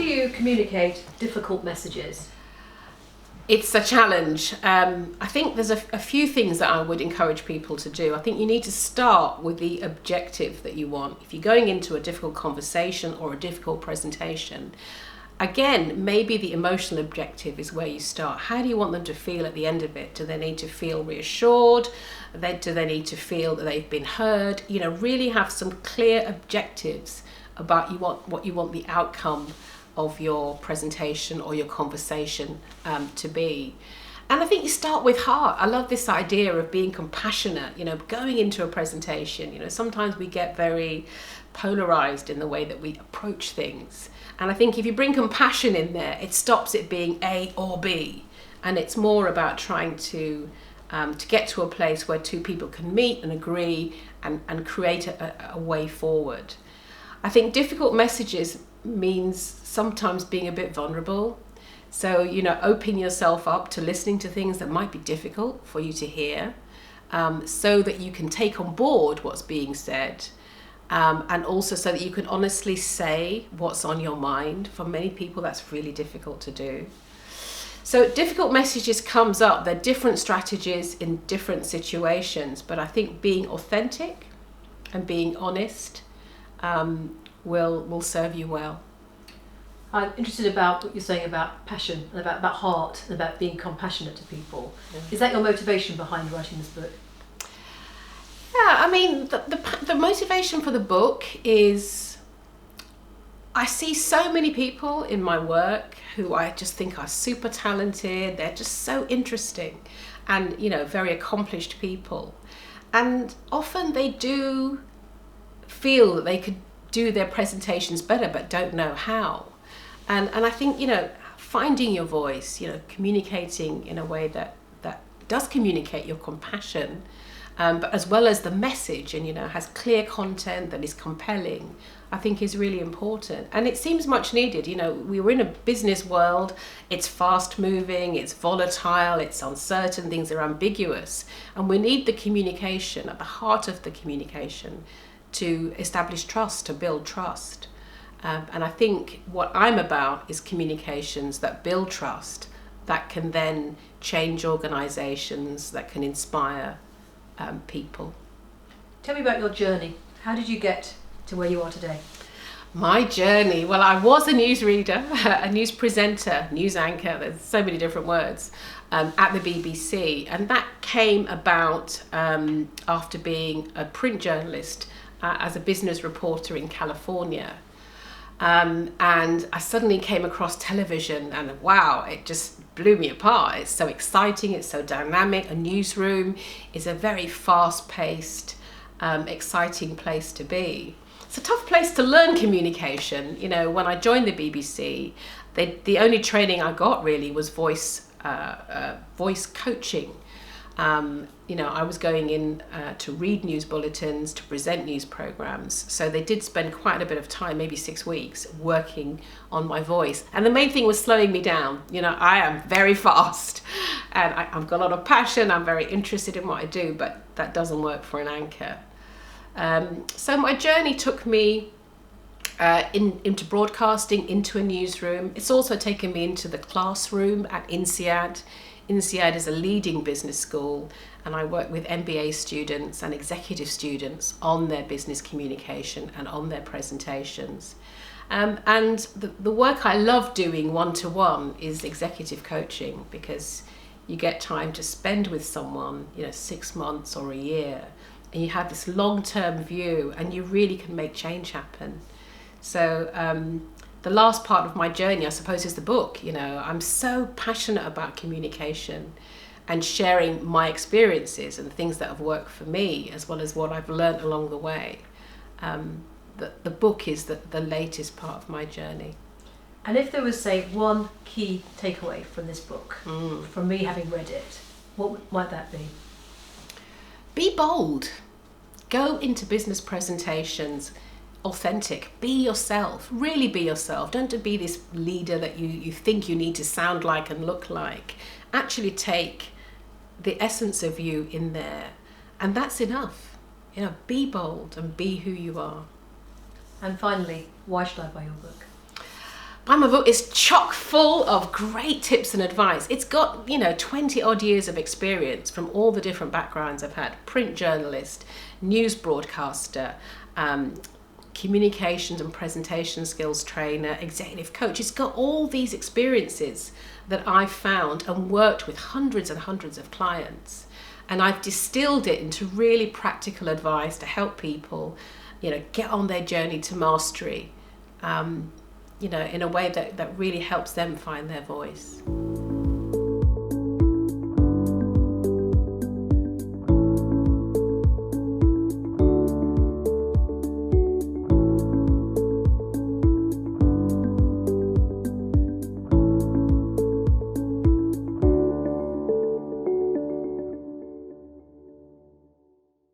you communicate difficult messages? It's a challenge. I think there's a few things that I would encourage people to do. I think you need to start with the objective that you want. If you're going into a difficult conversation or a difficult presentation, again, maybe the emotional objective is where you start. How do you want them to feel at the end of it? Do they need to feel reassured? Do they need to feel that they've been heard? You know, really have some clear objectives about what you want the outcome of your presentation or your conversation to be. And I think you start with heart. I love this idea of being compassionate, you know, going into a presentation. You know, sometimes we get very polarized in the way that we approach things. And I think if you bring compassion in there, it stops it being A or B. And it's more about trying to get to a place where two people can meet and agree and create a way forward. I think difficult messages means sometimes being a bit vulnerable. So, you know, open yourself up to listening to things that might be difficult for you to hear, so that you can take on board what's being said, and also so that you can honestly say what's on your mind. For many people, that's really difficult to do. So difficult messages comes up. They're different strategies in different situations, but I think being authentic and being honest will serve you well. I'm interested about what you're saying about passion and about heart and about being compassionate to people. Yeah. Is that your motivation behind writing this book? Yeah, I mean, the motivation for the book is I see so many people in my work who I just think are super talented. They're just so interesting and, you know, very accomplished people. And often they do feel that they could do their presentations better but don't know how. And I think, you know, finding your voice, you know, communicating in a way that does communicate your compassion, but as well as the message and, you know, has clear content that is compelling, I think is really important. And it seems much needed. You know, we were in a business world, it's fast moving, it's volatile, it's uncertain, things are ambiguous. And we need the communication at the heart of the communication to establish trust, to build trust. And I think what I'm about is communications that build trust, that can then change organizations, that can inspire people. Tell me about your journey. How did you get to where you are today? My journey, well, I was a newsreader, a news presenter, news anchor, there's so many different words, at the BBC. And that came about after being a print journalist as a business reporter in California. And I suddenly came across television and wow, it just blew me apart. It's so exciting, it's so dynamic. A newsroom is a very fast-paced, exciting place to be. It's a tough place to learn communication. You know, when I joined the BBC, the only training I got really was voice coaching. You know, I was going in to read news bulletins, to present news programs. So they did spend quite a bit of time, maybe 6 weeks, working on my voice. And the main thing was slowing me down. You know, I am very fast and I've got a lot of passion. I'm very interested in what I do, but that doesn't work for an anchor. So my journey took me into broadcasting, into a newsroom. It's also taken me into the classroom at INSEAD. INSEAD is a leading business school, and I work with MBA students and executive students on their business communication and on their presentations. And the work I love doing one-to-one is executive coaching, because you get time to spend with someone, you know, 6 months or a year, and you have this long-term view and you really can make change happen. So the last part of my journey, I suppose, is the book. You know, I'm so passionate about communication and sharing my experiences and things that have worked for me, as well as what I've learned along the way. The book is the latest part of my journey. And if there was, say, one key takeaway from this book, from me having read it, what might that be? Be bold. Go into business presentations authentic. Be yourself. Really be yourself. Don't be this leader that you think you need to sound like and look like. Actually take the essence of you in there, and that's enough. You know, be bold and be who you are. And finally, why should I buy your book? I'm a book. It's chock full of great tips and advice. It's got 20 odd years of experience from all the different backgrounds I've had: print journalist, news broadcaster, communications and presentation skills trainer, executive coach. It's got all these experiences that I've found and worked with hundreds and hundreds of clients, and I've distilled it into really practical advice to help people get on their journey to mastery, in a way that really helps them find their voice.